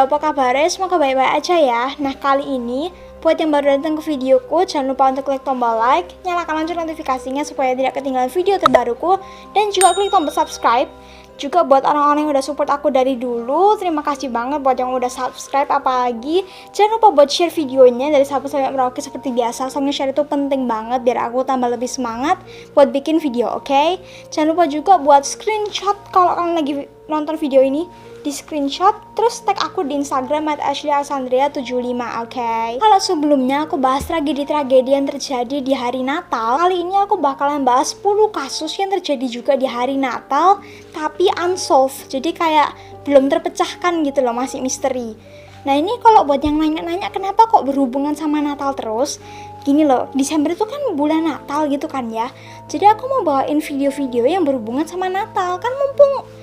ya, apa kabarnya? Semoga baik-baik aja ya. Nah, kali ini buat yang baru datang ke videoku, jangan lupa untuk klik tombol like, nyalakan lonceng notifikasinya supaya tidak ketinggalan video terbaruku, dan juga klik tombol subscribe. Juga buat orang-orang yang udah support aku dari dulu, terima kasih banget buat yang udah subscribe. Apalagi jangan lupa buat share videonya dari Sabtu sampai Merauke seperti biasa. Soalnya share itu penting banget biar aku tambah lebih semangat buat bikin video, oke? Jangan lupa juga buat screenshot kalau kalian lagi nonton video ini, di screenshot terus tag aku di Instagram @ashleyalsandria75, oke? Kalau sebelumnya aku bahas tragedi-tragedi yang terjadi di hari Natal, kali ini aku bakalan bahas 10 kasus yang terjadi juga di hari Natal tapi unsolved, jadi kayak belum terpecahkan gitu loh, masih misteri. Nah, ini kalau buat yang nanya-nanya kenapa kok berhubungan sama Natal terus, gini loh, Desember itu kan bulan Natal gitu kan ya, jadi aku mau bawain video-video yang berhubungan sama Natal, kan mumpung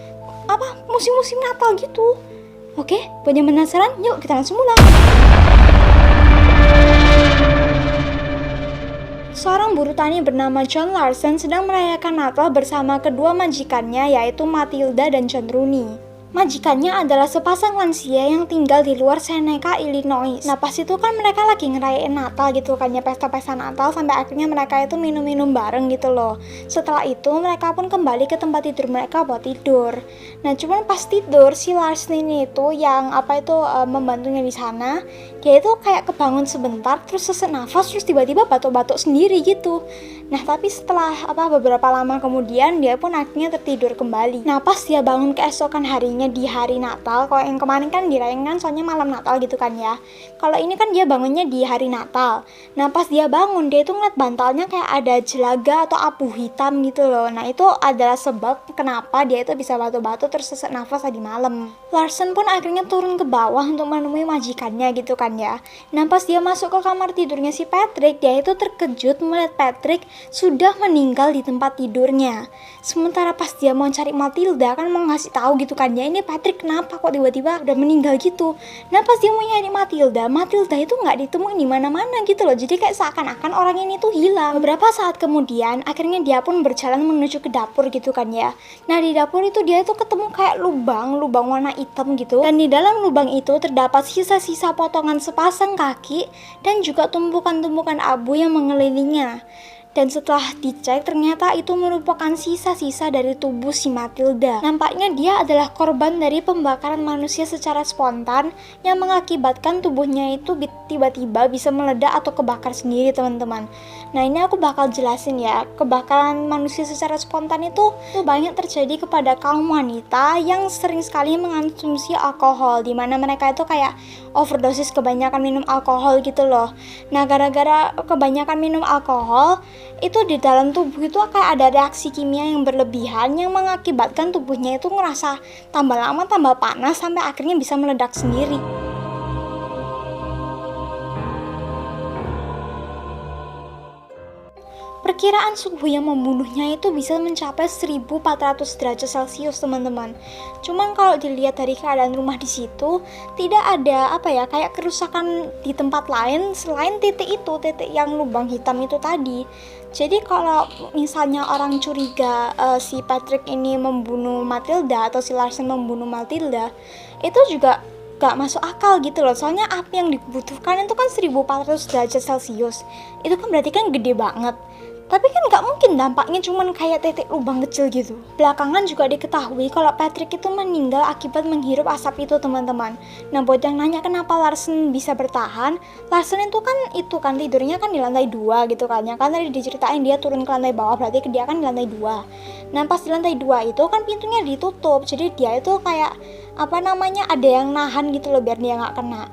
musim-musim Natal gitu. Oke, buat yang penasaran, yuk kita langsung mulai. Seorang buruh tani bernama John Larson sedang merayakan Natal bersama kedua majikannya, yaitu Matilda dan John Rooney. Majikannya adalah sepasang lansia yang tinggal di luar Seneca, Illinois. Nah, pas itu kan mereka lagi ngerayain Natal gitu kan ya, pesta-pesta Natal, sampai akhirnya mereka itu minum-minum bareng gitu loh. Setelah itu mereka pun kembali ke tempat tidur mereka buat tidur. Nah, cuman pas tidur si Larson ini itu yang membantunya di sana, dia itu kayak kebangun sebentar terus sesak nafas terus tiba-tiba batuk-batuk sendiri gitu. Nah, tapi setelah beberapa lama kemudian dia pun akhirnya tertidur kembali. Nah, pas dia bangun keesokan harinya di hari Natal, kalau yang kemarin kan dirayakan soalnya malam Natal gitu kan ya. Kalau ini kan dia bangunnya di hari Natal. Nah, pas dia bangun dia itu ngeliat bantalnya kayak ada jelaga atau abu hitam gitu loh. Nah, itu adalah sebab kenapa dia itu bisa batuk-batuk terus sesak nafas tadi malam. Larson pun akhirnya turun ke bawah untuk menemui majikannya gitu kan ya. Nah, pas dia masuk ke kamar tidurnya si Patrick, dia itu terkejut melihat Patrick sudah meninggal di tempat tidurnya. Sementara pas dia mau cari Matilda, kan mau ngasih tahu gitu kan ya, ini Patrick kenapa kok tiba-tiba udah meninggal gitu. Nah, pas dia mau nyari Matilda itu nggak ditemuin di mana-mana gitu loh. Jadi kayak seakan-akan orang ini tuh hilang. Beberapa saat kemudian akhirnya dia pun berjalan menuju ke dapur gitu kan ya. Nah, di dapur itu dia tuh ketemu kayak lubang warna hitam gitu. Dan di dalam lubang itu terdapat sisa-sisa potongan sepasang kaki dan juga tumpukan-tumpukan abu yang mengelilinginya. Dan setelah dicek ternyata itu merupakan sisa-sisa dari tubuh si Matilda. Nampaknya dia adalah korban dari pembakaran manusia secara spontan yang mengakibatkan tubuhnya itu tiba-tiba bisa meledak atau kebakar sendiri, teman-teman. Nah, ini aku bakal jelasin ya. Kebakaran manusia secara spontan itu banyak terjadi kepada kaum wanita yang sering sekali mengonsumsi alkohol, dimana mereka itu kayak overdosis, kebanyakan minum alkohol gitu loh. Nah, gara-gara kebanyakan minum alkohol itu di dalam tubuh itu kayak ada reaksi kimia yang berlebihan yang mengakibatkan tubuhnya itu ngerasa tambah lama tambah panas sampai akhirnya bisa meledak sendiri. Perkiraan suhu yang membunuhnya itu bisa mencapai 1400 derajat Celcius, teman-teman. Cuman kalau dilihat dari keadaan rumah di situ, tidak ada kayak kerusakan di tempat lain selain titik yang lubang hitam itu tadi. Jadi kalau misalnya orang curiga si Patrick ini membunuh Matilda atau si Larson membunuh Matilda, itu juga gak masuk akal gitu loh. Soalnya api yang dibutuhkan itu kan 1400 derajat Celcius. Itu kan berarti kan gede banget. Tapi kan gak mungkin dampaknya cuman kayak titik lubang kecil gitu. Belakangan juga diketahui kalau Patrick itu meninggal akibat menghirup asap itu, teman-teman. Nah, buat yang nanya kenapa Larson bisa bertahan, Larson itu kan tidurnya kan di lantai 2 gitu kan ya. Kan tadi diceritain dia turun ke lantai bawah, berarti dia kan di lantai 2. Nah, pas di lantai 2 itu kan pintunya ditutup. Jadi dia itu kayak ada yang nahan gitu loh biar dia gak kena.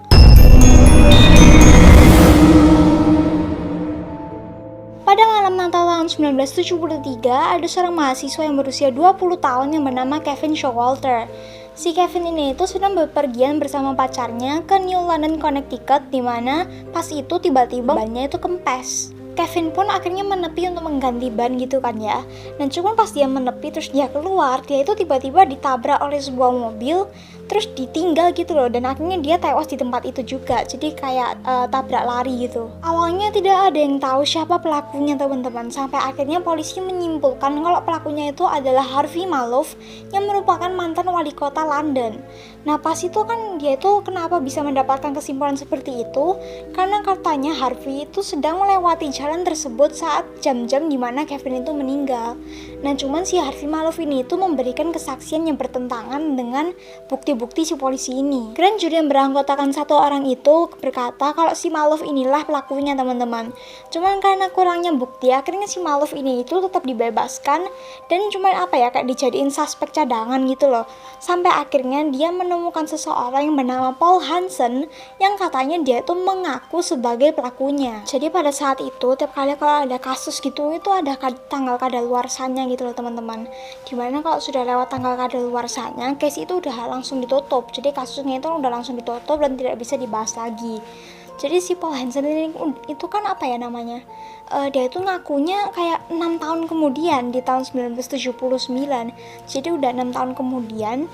Pada malam Natal tahun 1973, ada seorang mahasiswa yang berusia 20 tahun yang bernama Kevin Showalter. Si Kevin ini itu sedang bepergian bersama pacarnya ke New London, Connecticut, di mana pas itu tiba-tiba bannya itu kempes. Kevin pun akhirnya menepi untuk mengganti ban gitu kan ya. Dan cuman pas dia menepi terus dia keluar, dia itu tiba-tiba ditabrak oleh sebuah mobil. terus ditinggal gitu loh, dan akhirnya dia tewas di tempat itu juga. Jadi kayak tabrak lari gitu. Awalnya tidak ada yang tahu siapa pelakunya teman-teman, sampai akhirnya polisi menyimpulkan kalau pelakunya itu adalah Harvey Maloof yang merupakan mantan wali kota London. Nah pas itu kan dia itu kenapa bisa mendapatkan kesimpulan seperti itu, karena katanya Harvey itu sedang melewati jalan tersebut saat jam-jam dimana Kevin itu meninggal. Nah cuman si Harvey Maloof ini itu memberikan kesaksian yang bertentangan dengan bukti-bukti si polisi ini. Grand jury yang beranggotakan 1 orang itu berkata kalau si Maloof inilah pelakunya teman-teman. Cuman karena kurangnya bukti, akhirnya si Maloof ini itu tetap dibebaskan dan cuman kayak dijadiin suspek cadangan gitu loh. Sampai akhirnya dia menemukan seseorang yang bernama Paul Hansen yang katanya dia itu mengaku sebagai pelakunya. Jadi pada saat itu tiap kali kalau ada kasus gitu itu ada tanggal kadaluarsanya gitu loh teman-teman. Dimana kalau sudah lewat tanggal kadaluarsanya, case itu udah langsung ditutup. Jadi kasusnya itu udah langsung ditutup dan tidak bisa dibahas lagi. Jadi si Paul Hansen ini itu kan dia itu ngakunya kayak 6 tahun kemudian di tahun 1979. Jadi udah 6 tahun kemudian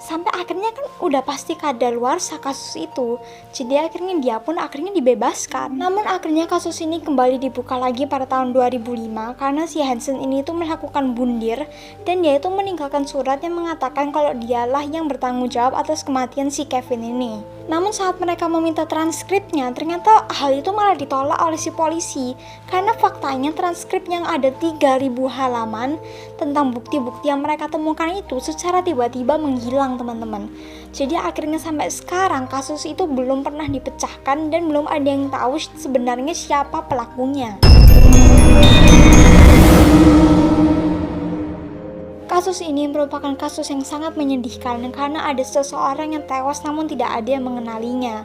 sampai akhirnya kan udah pasti kadaluarsa kasus itu. Jadi akhirnya dia pun dibebaskan. Namun akhirnya kasus ini kembali dibuka lagi pada tahun 2005 karena si Hansen ini tuh melakukan bundir dan dia itu meninggalkan surat yang mengatakan kalau dialah yang bertanggung jawab atas kematian si Kevin ini. Namun saat mereka meminta transkripnya, ternyata hal itu malah ditolak oleh si polisi karena faktanya transkrip yang ada 3.000 halaman tentang bukti-bukti yang mereka temukan itu secara tiba-tiba menghilang teman-teman. Jadi akhirnya sampai sekarang kasus itu belum pernah dipecahkan dan belum ada yang tahu sebenarnya siapa pelakunya. Kasus ini merupakan kasus yang sangat menyedihkan karena ada seseorang yang tewas namun tidak ada yang mengenalinya.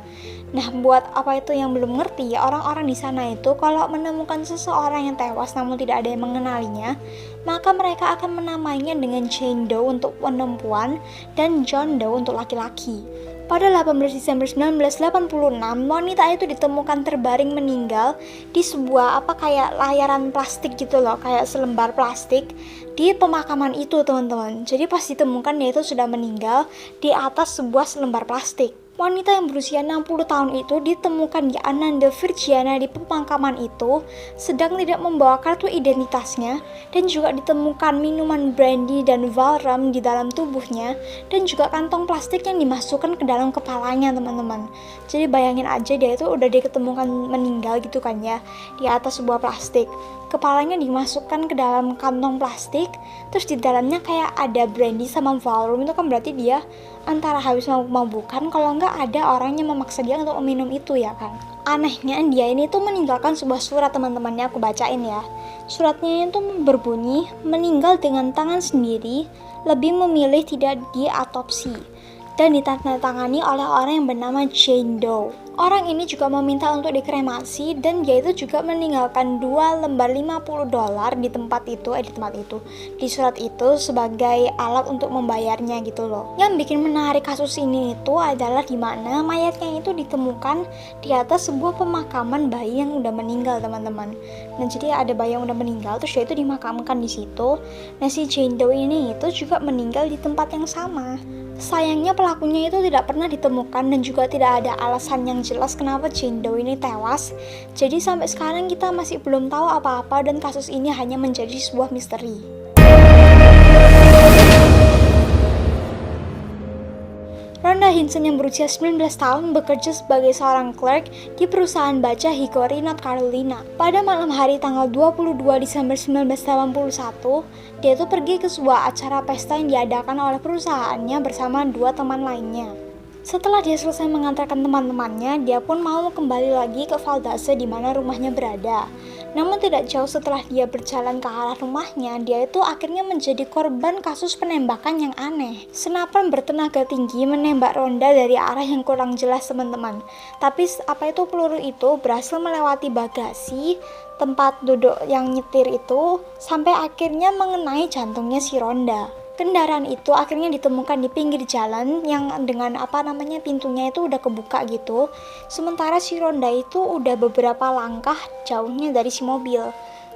Nah, buat apa itu yang belum ngerti, orang-orang di sana itu kalau menemukan seseorang yang tewas namun tidak ada yang mengenalinya, maka mereka akan menamainya dengan Jane Doe untuk perempuan dan John Doe untuk laki-laki. Pada 18 Desember 1986, wanita itu ditemukan terbaring meninggal di sebuah kayak layaran plastik gitu loh, kayak selembar plastik di pemakaman itu teman-teman. Jadi pas ditemukan dia itu sudah meninggal di atas sebuah selembar plastik. Wanita yang berusia 60 tahun itu ditemukan di Ananda, Virginia di pemakaman itu sedang tidak membawa kartu identitasnya dan juga ditemukan minuman brandy dan Valium di dalam tubuhnya dan juga kantong plastik yang dimasukkan ke dalam kepalanya teman-teman. Jadi bayangin aja dia itu udah diketemukan meninggal gitu kan ya di atas sebuah plastik. Kepalanya dimasukkan ke dalam kantong plastik, terus di dalamnya kayak ada brandy sama Valium. Itu kan berarti dia antara habis mabuk-mabukan, kalau enggak ada orang yang memaksa dia untuk meminum itu ya kan. Anehnya dia ini tuh meninggalkan sebuah surat teman-temannya, aku bacain ya. Suratnya itu berbunyi, meninggal dengan tangan sendiri, lebih memilih tidak diatopsi, dan ditandatangani oleh orang yang bernama Jane Doe. Orang ini juga meminta untuk dikremasi dan dia itu juga meninggalkan 2 lembar $50 di tempat itu, di surat itu sebagai alat untuk membayarnya gitu loh. Yang bikin menarik kasus ini itu adalah dimana mayatnya itu ditemukan di atas sebuah pemakaman bayi yang udah meninggal teman-teman. Nah jadi ada bayi yang udah meninggal terus dia itu dimakamkan di situ. Nah si Jane Doe ini itu juga meninggal di tempat yang sama. Sayangnya pelakunya itu tidak pernah ditemukan dan juga tidak ada alasan yang jelas kenapa Jane Doe ini tewas. Jadi sampai sekarang kita masih belum tahu apa-apa dan kasus ini hanya menjadi sebuah misteri. Rhonda Hinson yang berusia 19 tahun bekerja sebagai seorang clerk di perusahaan baja Hickory, North Carolina. Pada malam hari tanggal 22 Desember 1981, dia itu pergi ke sebuah acara pesta yang diadakan oleh perusahaannya bersama 2 teman lainnya. Setelah dia selesai mengantarkan teman-temannya, dia pun mau kembali lagi ke Valdosta di mana rumahnya berada. Namun tidak jauh setelah dia berjalan ke arah rumahnya, dia itu akhirnya menjadi korban kasus penembakan yang aneh. Senapan bertenaga tinggi menembak Rhonda dari arah yang kurang jelas teman-teman. Tapi peluru itu berhasil melewati bagasi tempat duduk yang nyetir itu sampai akhirnya mengenai jantungnya si Rhonda. Kendaraan itu akhirnya ditemukan di pinggir jalan yang dengan pintunya itu udah kebuka gitu. Sementara si Rhonda itu udah beberapa langkah jauhnya dari si mobil.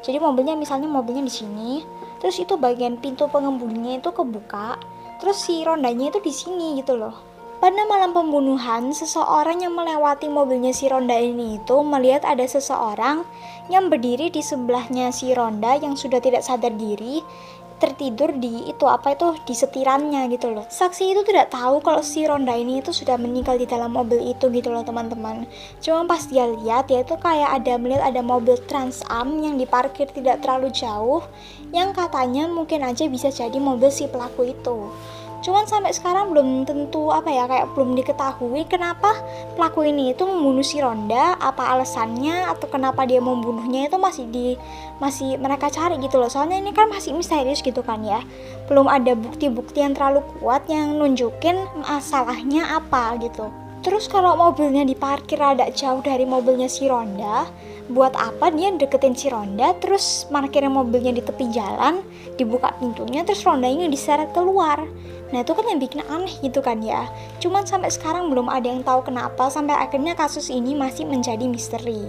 Jadi mobilnya di sini, terus itu bagian pintu pengembudinya itu kebuka, terus si Rhondanya itu di sini gitu loh. Pada malam pembunuhan, seseorang yang melewati mobilnya si Ronda ini itu melihat ada seseorang yang berdiri di sebelahnya si Ronda yang sudah tidak sadar diri, tertidur di di setirannya gitu loh. Saksi itu tidak tahu kalau si Ronda ini itu sudah meninggal di dalam mobil itu gitu loh teman-teman. Cuma pas dia lihat, dia itu kayak melihat ada mobil Trans Am yang diparkir tidak terlalu jauh, yang katanya mungkin aja bisa jadi mobil si pelaku itu. Cuman sampai sekarang belum tentu belum diketahui kenapa pelaku ini itu membunuh si Ronda, apa alasannya atau kenapa dia membunuhnya itu masih mereka cari gitu loh. Soalnya ini kan masih misterius gitu kan ya. Belum ada bukti-bukti yang terlalu kuat yang nunjukin masalahnya apa gitu. Terus kalau mobilnya diparkir agak jauh dari mobilnya si Ronda, buat apa dia deketin si Ronda terus parkirnya mobilnya di tepi jalan, dibuka pintunya terus Rondanya diseret keluar. Nah itu kan yang bikin aneh gitu kan ya. Cuman sampai sekarang belum ada yang tahu kenapa sampai akhirnya kasus ini masih menjadi misteri.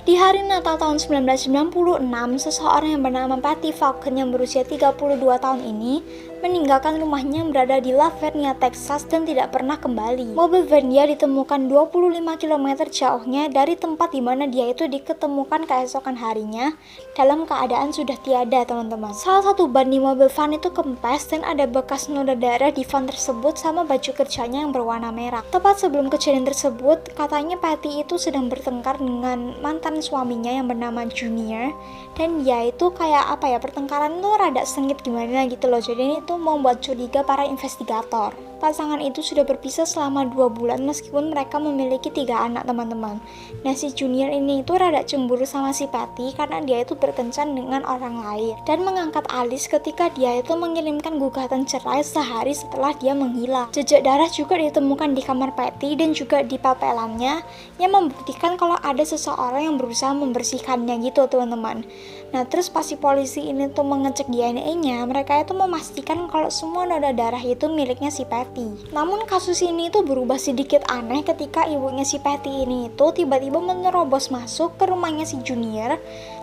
Di hari Natal tahun 1996, seseorang yang bernama Patty Falcon yang berusia 32 tahun ini meninggalkan rumahnya yang berada di La Vernia, Texas dan tidak pernah kembali. Mobil van dia ditemukan 25 km jauhnya dari tempat di mana dia itu diketemukan keesokan harinya dalam keadaan sudah tiada, teman-teman. Salah satu ban di mobil van itu kempes dan ada bekas noda darah di van tersebut sama baju kerjanya yang berwarna merah. Tepat sebelum kejadian tersebut, katanya Patty itu sedang bertengkar dengan mantan suaminya yang bernama Junior, dan dia itu pertengkaran tuh rada sengit gimana gitu loh. Jadi ini tuh membuat curiga para investigator. Pasangan itu sudah berpisah selama 2 bulan meskipun mereka memiliki 3 anak, teman-teman. Nah si Junior ini itu rada cemburu sama si Patty karena dia itu berkencan dengan orang lain dan mengangkat alis ketika dia itu mengirimkan gugatan cerai sehari setelah dia menghilang. Jejak darah juga ditemukan di kamar Patty dan juga di papelannya yang membuktikan kalau ada seseorang yang berusaha membersihkannya gitu, teman-teman. Nah terus pas si polisi ini tuh mengecek DNA-nya, mereka itu memastikan kalau semua noda darah itu miliknya si Patty. Namun kasus ini tuh berubah sedikit aneh ketika ibunya si Patty ini itu tiba-tiba menerobos masuk ke rumahnya si Junior,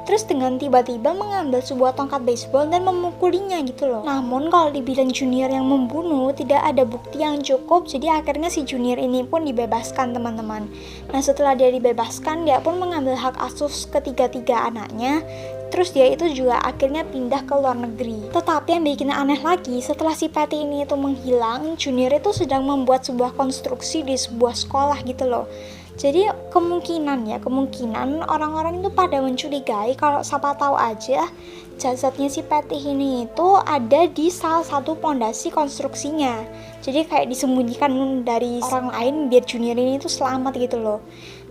terus dengan tiba-tiba mengambil sebuah tongkat baseball dan memukulinya gitu loh. Namun kalau dibilang Junior yang membunuh, tidak ada bukti yang cukup, jadi akhirnya si Junior ini pun dibebaskan, teman-teman. Nah setelah dia dibebaskan, dia pun mengambil hak asuh ketiga-tiga anaknya. Terus dia itu juga akhirnya pindah ke luar negeri. Tetapi yang bikin aneh lagi, setelah si Patty ini itu menghilang, Junior itu sedang membuat sebuah konstruksi di sebuah sekolah gitu loh. Jadi kemungkinan orang-orang itu pada mencurigai kalau siapa tahu aja jasadnya si Patty ini itu ada di salah satu pondasi konstruksinya. Jadi kayak disembunyikan dari orang lain biar Junior ini itu selamat gitu loh.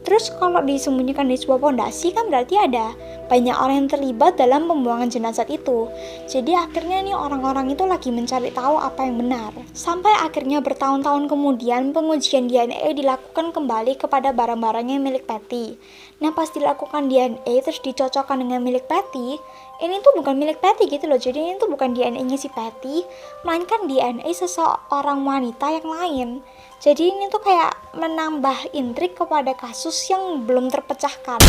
Terus kalau disembunyikan di sebuah pondasi kan berarti ada banyak orang yang terlibat dalam pembuangan jenazah itu. Jadi akhirnya nih orang-orang itu lagi mencari tahu apa yang benar. Sampai akhirnya bertahun-tahun kemudian pengujian DNA dilakukan kembali kepada barang-barangnya milik Patty. Nah pas dilakukan DNA terus dicocokkan dengan milik Patty, ini tuh bukan milik Patty gitu loh. Jadi ini tuh bukan DNA-nya si Patty, melainkan DNA seseorang wanita yang lain. Jadi ini tuh kayak menambah intrik kepada kasus yang belum terpecahkan.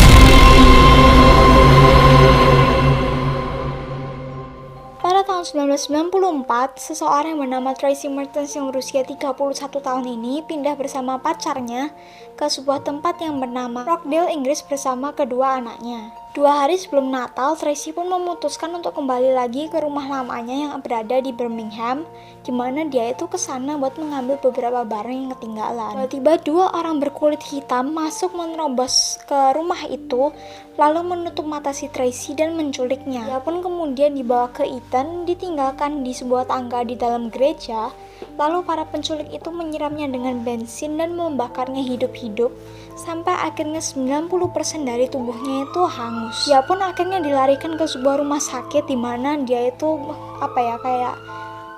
Pada tahun 1994, seseorang yang bernama Tracy Mertens yang berusia 31 tahun ini pindah bersama pacarnya ke sebuah tempat yang bernama Rockdale, Inggris bersama kedua anaknya. 2 hari sebelum Natal, Tracy pun memutuskan untuk kembali lagi ke rumah lamanya yang berada di Birmingham, di mana dia itu kesana buat mengambil beberapa barang yang ketinggalan. Tiba-tiba 2 orang berkulit hitam masuk menerobos ke rumah itu, lalu menutup mata si Tracy dan menculiknya. Dia pun kemudian dibawa ke Eton, ditinggalkan di sebuah tangga di dalam gereja. Lalu para penculik itu menyiramnya dengan bensin dan membakarnya hidup-hidup sampai akhirnya 90% dari tubuhnya itu hangus. Dia pun akhirnya dilarikan ke sebuah rumah sakit di mana dia itu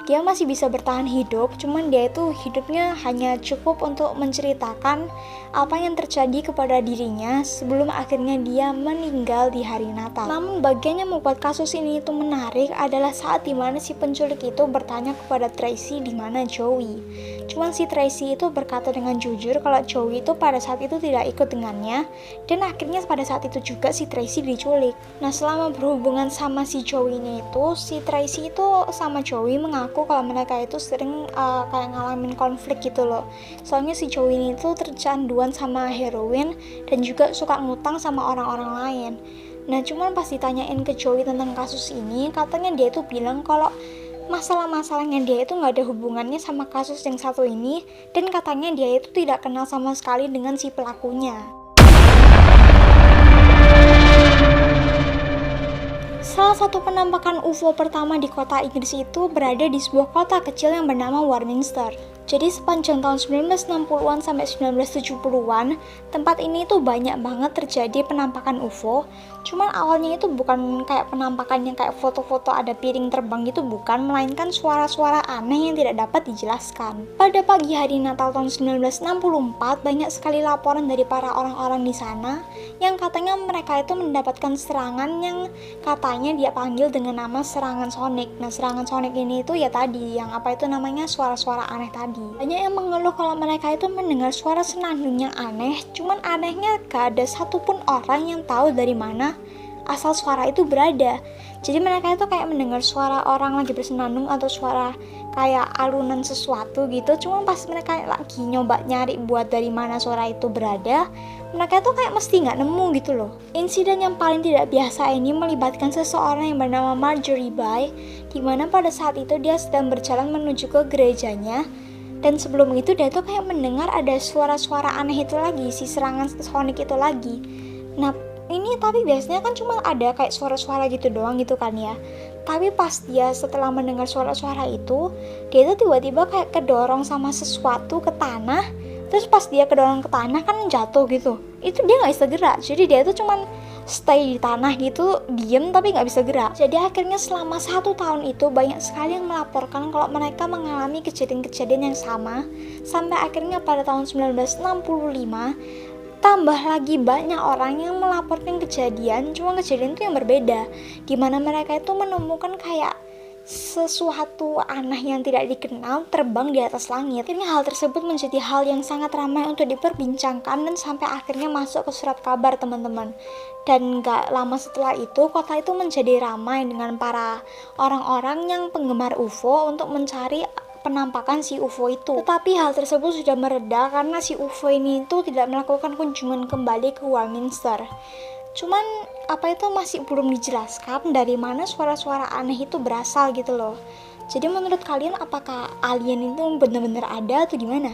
dia masih bisa bertahan hidup, cuman dia itu hidupnya hanya cukup untuk menceritakan apa yang terjadi kepada dirinya sebelum akhirnya dia meninggal di hari Natal. Namun bagian yang membuat kasus ini itu menarik adalah saat dimana si penculik itu bertanya kepada Tracy di mana Joey. Cuman si Tracy itu berkata dengan jujur kalau Joey itu pada saat itu tidak ikut dengannya, dan akhirnya pada saat itu juga si Tracy diculik. Nah, selama berhubungan sama si Joey ini itu, si Tracy itu sama Joey mengaku kalau mereka itu sering kayak ngalamin konflik gitu loh. Soalnya si Joey ini tuh tercanduan sama heroin dan juga suka ngutang sama orang-orang lain. Nah, cuman pas ditanyain ke Joey tentang kasus ini, katanya dia itu bilang kalau masalah-masalahnya dia itu nggak ada hubungannya sama kasus yang satu ini, dan katanya dia itu tidak kenal sama sekali dengan si pelakunya. Salah satu penampakan UFO pertama di kota Inggris itu berada di sebuah kota kecil yang bernama Warminster. Jadi sepanjang tahun 1960-an sampai 1970-an, tempat ini tuh banyak banget terjadi penampakan UFO. Cuman awalnya itu bukan kayak penampakan yang kayak foto-foto ada piring terbang gitu, bukan, melainkan suara-suara aneh yang tidak dapat dijelaskan. Pada pagi hari Natal tahun 1964, banyak sekali laporan dari para orang-orang di sana yang katanya mereka itu mendapatkan serangan yang katanya dia panggil dengan nama serangan sonik. Nah, serangan sonik ini itu ya tadi, yang apa itu namanya, suara-suara aneh tadi. Banyak yang mengeluh kalau mereka itu mendengar suara senandung yang aneh, cuman anehnya gak ada satupun orang yang tahu dari mana asal suara itu berada. Jadi mereka itu kayak mendengar suara orang lagi bersenandung atau suara kayak alunan sesuatu gitu, cuman pas mereka lagi nyoba nyari buat dari mana suara itu berada, mereka tuh kayak mesti nggak nemu gitu loh. Insiden yang paling tidak biasa ini melibatkan seseorang yang bernama Marjorie Bay, dimana pada saat itu dia sedang berjalan menuju ke gerejanya. Dan sebelum itu dia tuh kayak mendengar ada suara-suara aneh itu lagi, si serangan sonik itu lagi. Nah, ini tapi biasanya kan cuma ada kayak suara-suara gitu doang gitu kan ya. Tapi pas dia setelah mendengar suara-suara itu, dia tuh tiba-tiba kayak kedorong sama sesuatu ke tanah. Terus pas dia kedorong ke tanah kan jatuh gitu. Itu dia nggak bisa gerak. Jadi dia tuh cuman stay di tanah gitu, diem tapi nggak bisa gerak. Jadi akhirnya selama 1 tahun itu banyak sekali yang melaporkan kalau mereka mengalami kejadian-kejadian yang sama. Sampai akhirnya pada tahun 1965 tambah lagi banyak orang yang melaporkan kejadian, cuma kejadian itu yang berbeda, dimana mereka itu menemukan kayak sesuatu aneh yang tidak dikenal terbang di atas langit. Akhirnya hal tersebut menjadi hal yang sangat ramai untuk diperbincangkan dan sampai akhirnya masuk ke surat kabar teman-teman. Dan gak lama setelah itu, kota itu menjadi ramai dengan para orang-orang yang penggemar UFO untuk mencari penampakan si UFO itu. Tetapi hal tersebut sudah mereda karena si UFO ini itu tidak melakukan kunjungan kembali ke Warminster. Cuman apa itu masih belum dijelaskan dari mana suara-suara aneh itu berasal gitu loh. Jadi menurut kalian apakah alien itu benar-benar ada atau gimana?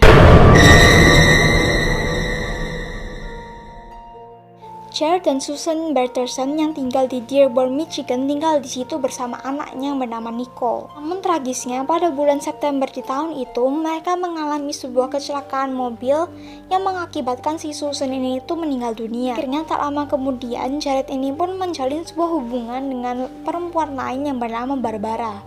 Jared dan Susan Berterson yang tinggal di Dearborn, Michigan tinggal di situ bersama anaknya yang bernama Nicole. Namun tragisnya pada bulan September di tahun itu mereka mengalami sebuah kecelakaan mobil yang mengakibatkan si Susan ini itu meninggal dunia. Akhirnya tak lama kemudian Jared ini pun menjalin sebuah hubungan dengan perempuan lain yang bernama Barbara.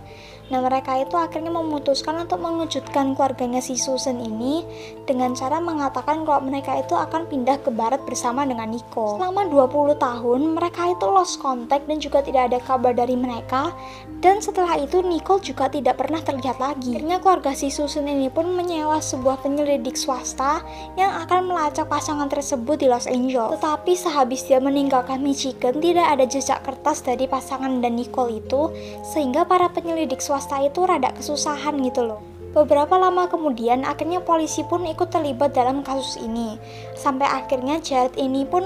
Nah, mereka itu akhirnya memutuskan untuk mengejutkan keluarganya si Susan ini dengan cara mengatakan kalau mereka itu akan pindah ke barat bersama dengan Nicole. Selama 20 tahun, mereka itu lost contact dan juga tidak ada kabar dari mereka. Dan setelah itu, Nicole juga tidak pernah terlihat lagi. Akhirnya keluarga si Susan ini pun menyewa sebuah penyelidik swasta yang akan melacak pasangan tersebut di Los Angeles. Tetapi sehabis dia meninggalkan Michigan, tidak ada jejak kertas dari pasangan dan Nicole itu, sehingga para penyelidik swasta itu rada kesusahan gitu loh. Beberapa lama kemudian akhirnya polisi pun ikut terlibat dalam kasus ini. Sampai akhirnya Jared ini pun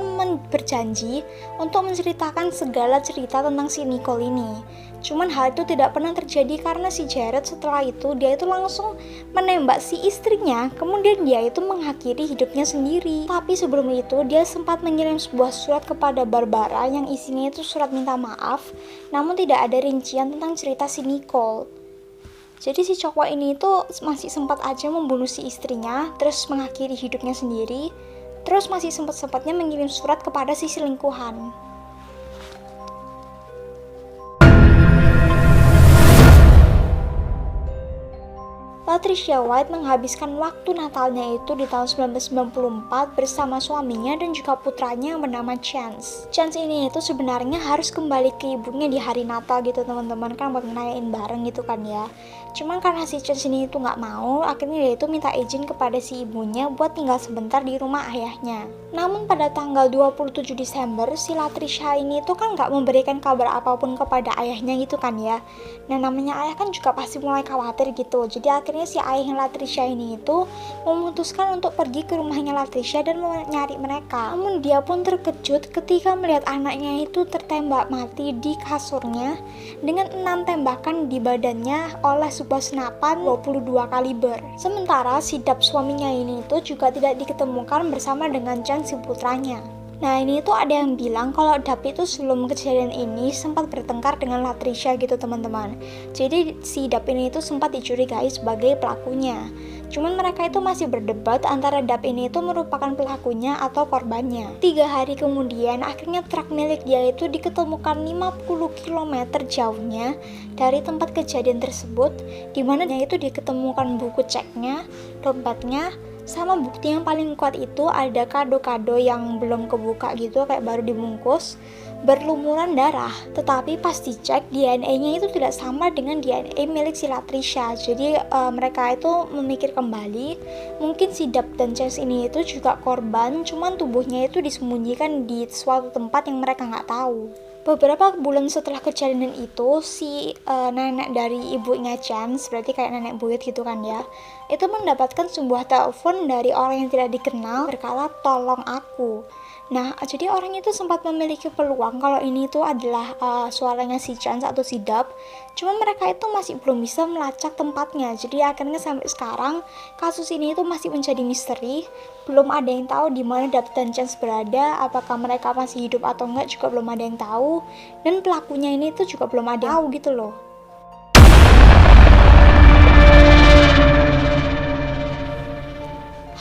berjanji untuk menceritakan segala cerita tentang si Nicole ini. Cuman hal itu tidak pernah terjadi karena si Jared setelah itu dia itu langsung menembak si istrinya, kemudian dia itu mengakhiri hidupnya sendiri. Tapi sebelum itu dia sempat mengirim sebuah surat kepada Barbara yang isinya itu surat minta maaf, namun tidak ada rincian tentang cerita si Nicole. Jadi si cowok ini itu masih sempat aja membunuh si istrinya, terus mengakhiri hidupnya sendiri, terus masih sempat-sempatnya mengirim surat kepada si selingkuhan. Latricia White menghabiskan waktu Natalnya itu di tahun 1994 bersama suaminya dan juga putranya yang bernama Chance. Chance ini itu sebenarnya harus kembali ke ibunya di hari Natal gitu teman-teman, kan buat ngerayain bareng gitu kan ya. Cuman karena si Chance ini itu nggak mau, akhirnya dia itu minta izin kepada si ibunya buat tinggal sebentar di rumah ayahnya. Namun pada tanggal 27 Desember, si Latricia ini itu kan nggak memberikan kabar apapun kepada ayahnya gitu kan ya. Nah namanya ayah kan juga pasti mulai khawatir gitu. Jadi akhirnya si ayahnya Latricia ini itu memutuskan untuk pergi ke rumahnya Latricia dan mencari mereka. Namun dia pun terkejut ketika melihat anaknya itu tertembak mati di kasurnya dengan 6 tembakan di badannya oleh sebuah senapan 22 kaliber. Sementara si Dab suaminya ini itu juga tidak diketemukan bersama dengan Chance si putranya. Nah ini tuh ada yang bilang kalau Dab itu sebelum kejadian ini sempat bertengkar dengan Latricia gitu teman-teman. Jadi si Dab ini itu sempat dicurigai sebagai pelakunya. Cuman mereka itu masih berdebat antara Dab ini itu merupakan pelakunya atau korbannya. 3 hari kemudian akhirnya truk milik dia itu diketemukan 50 km jauhnya dari tempat kejadian tersebut, dimana dia itu diketemukan buku ceknya, dompetnya, sama bukti yang paling kuat itu ada kado-kado yang belum kebuka gitu, kayak baru dibungkus, berlumuran darah. Tetapi pas dicek DNA-nya itu tidak sama dengan DNA milik si Latricia. Jadi mereka itu memikir kembali, mungkin si Dab dan Chance ini itu juga korban, cuman tubuhnya itu disembunyikan di suatu tempat yang mereka nggak tahu. Beberapa bulan setelah kejadian itu, si nenek dari ibunya Chance, berarti kayak nenek buyut gitu kan ya, itu mendapatkan sebuah telepon dari orang yang tidak dikenal berkata tolong aku. Nah, jadi orang itu sempat memiliki peluang kalau ini tuh adalah suaranya si Chance atau si Dab. Cuma mereka itu masih belum bisa melacak tempatnya. Jadi akhirnya sampai sekarang kasus ini itu masih menjadi misteri. Belum ada yang tahu di mana Dab dan Chance berada. Apakah mereka masih hidup atau enggak juga belum ada yang tahu. Dan pelakunya ini tuh juga belum ada yang tahu gitu loh.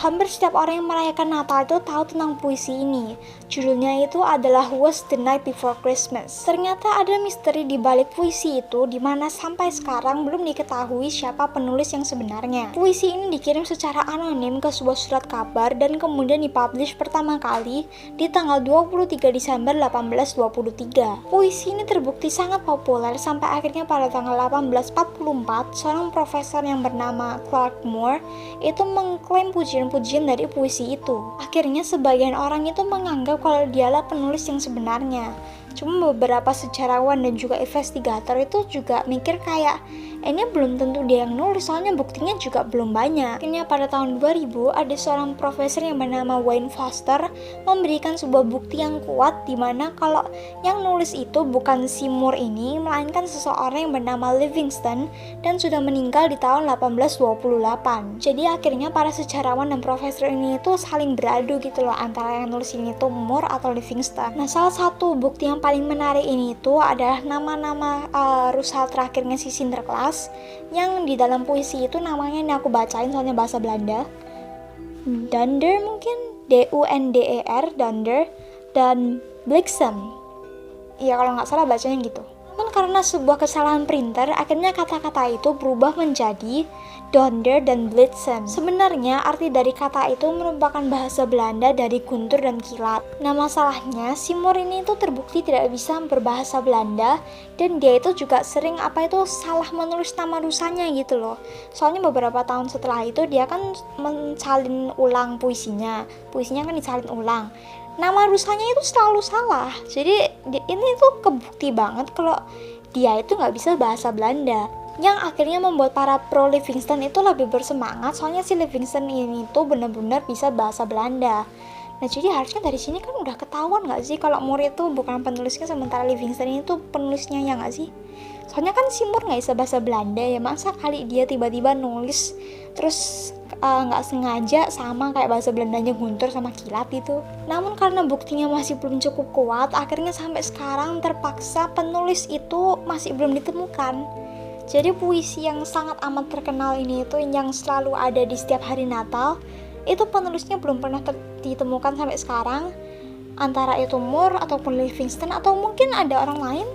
Hampir setiap orang yang merayakan Natal itu tahu tentang puisi ini. Judulnya itu adalah Was the Night Before Christmas. Ternyata ada misteri di balik puisi itu, di mana sampai sekarang belum diketahui siapa penulis yang sebenarnya. Puisi ini dikirim secara anonim ke sebuah surat kabar dan kemudian dipublish pertama kali di tanggal 23 Desember 1823. Puisi ini terbukti sangat populer sampai akhirnya pada tanggal 1844, seorang profesor yang bernama Clark Moore itu mengklaim pujian dari puisi itu. Akhirnya sebagian orang itu menganggap kalau dialah penulis yang sebenarnya. Cuma beberapa sejarawan dan juga investigator itu juga mikir kayak ini belum tentu dia yang nulis, soalnya buktinya juga belum banyak. Akhirnya pada tahun 2000 ada seorang profesor yang bernama Wayne Foster memberikan sebuah bukti yang kuat di mana kalau yang nulis itu bukan si Moore ini, melainkan seseorang yang bernama Livingston dan sudah meninggal di tahun 1828. Jadi akhirnya para sejarawan dan profesor ini itu saling beradu gitu loh antara yang nulis ini tuh Moore atau Livingston. Nah salah satu bukti yang paling menarik ini itu adalah nama-nama rusa terakhirnya si Sinterklas yang di dalam puisi itu namanya ini aku bacain soalnya bahasa Belanda. Dunder mungkin, D-U-N-D-E-R, Dunder, dan Bliksem. Iya kalau nggak salah bacanya gitu. Namun karena sebuah kesalahan printer, akhirnya kata-kata itu berubah menjadi Donder dan Bliksem. Sebenarnya arti dari kata itu merupakan bahasa Belanda dari guntur dan kilat. Nah masalahnya si Moore ini itu terbukti tidak bisa berbahasa Belanda dan dia itu juga sering salah menulis nama rusanya gitu loh. Soalnya beberapa tahun setelah itu dia kan mensalin ulang puisinya kan disalin ulang. Nama rusanya itu selalu salah. Jadi ini tuh kebukti banget kalau dia itu nggak bisa bahasa Belanda. Yang akhirnya membuat para pro Livingston itu lebih bersemangat, soalnya si Livingston ini tuh benar-benar bisa bahasa Belanda. Nah jadi harusnya dari sini kan udah ketahuan nggak sih kalau Moore itu bukan penulisnya, sementara Livingston ini tuh penulisnya, ya nggak sih? Soalnya kan si Moore nggak bisa bahasa Belanda ya, masa kali dia tiba-tiba nulis terus nggak sengaja sama kayak bahasa Belandanya guntur sama kilat itu. Namun karena buktinya masih belum cukup kuat, akhirnya sampai sekarang terpaksa penulis itu masih belum ditemukan. Jadi puisi yang sangat amat terkenal ini itu yang selalu ada di setiap hari Natal, itu penulisnya belum pernah ditemukan sampai sekarang. Antara itu Moore ataupun Livingston atau mungkin ada orang lain.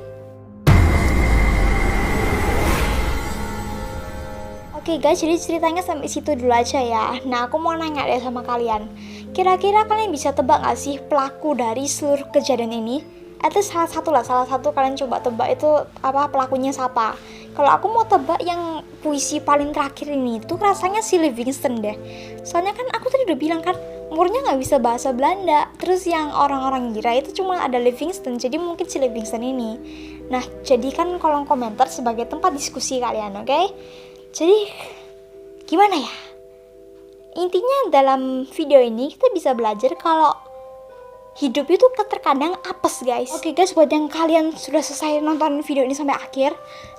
Oke guys, jadi ceritanya sampai situ dulu aja ya. Nah, aku mau nanya deh sama kalian. Kira-kira kalian bisa tebak gak sih pelaku dari seluruh kejadian ini? Itu salah satu kalian coba tebak itu apa pelakunya siapa. Kalau aku mau tebak yang puisi paling terakhir ini tuh rasanya si Livingston deh. Soalnya kan aku tadi udah bilang kan umurnya nggak bisa bahasa Belanda. Terus yang orang-orang kira itu cuma ada Livingston, jadi mungkin si Livingston ini. Nah, jadikan kolom komentar sebagai tempat diskusi kalian, oke? Jadi gimana ya? Intinya dalam video ini kita bisa belajar kalau hidup itu terkadang apes guys. Oke guys, buat yang kalian sudah selesai nonton video ini sampai akhir,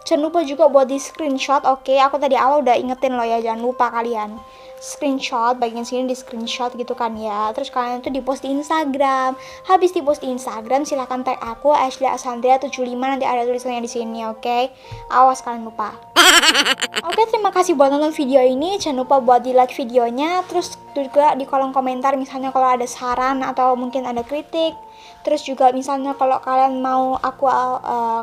jangan lupa juga buat di screenshot. Oke, aku tadi awal udah ingetin loh ya, jangan lupa kalian screenshot bagian sini, di screenshot gitu kan ya. Terus kalian tuh di post di Instagram. Habis di post di Instagram silahkan tag aku @ashleyasandria75, nanti ada tulisannya di sini, oke? Awas kalian lupa. Oke, terima kasih buat nonton video ini. Jangan lupa buat di like videonya. Terus juga di kolom komentar misalnya kalau ada saran atau mungkin ada kritik. Terus juga misalnya kalau kalian mau aku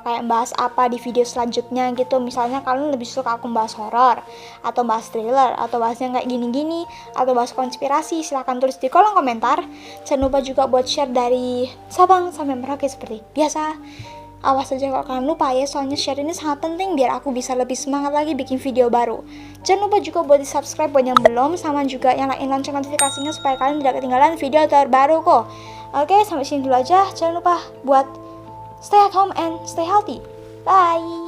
kayak bahas apa di video selanjutnya gitu. Misalnya kalian lebih suka aku bahas horor atau bahas thriller atau bahasnya kayak gini-gini atau bahas konspirasi, silahkan tulis di kolom komentar. Jangan lupa juga buat share dari Sabang sampai Merauke seperti biasa. Awas aja kalau kalian lupa ya, soalnya share ini sangat penting biar aku bisa lebih semangat lagi bikin video baru. Jangan lupa juga buat di subscribe buat yang belum, sama juga nyalain lonceng notifikasinya supaya kalian tidak ketinggalan video terbaru kok. Oke, sampai sini dulu aja. Jangan lupa buat stay at home and stay healthy. Bye!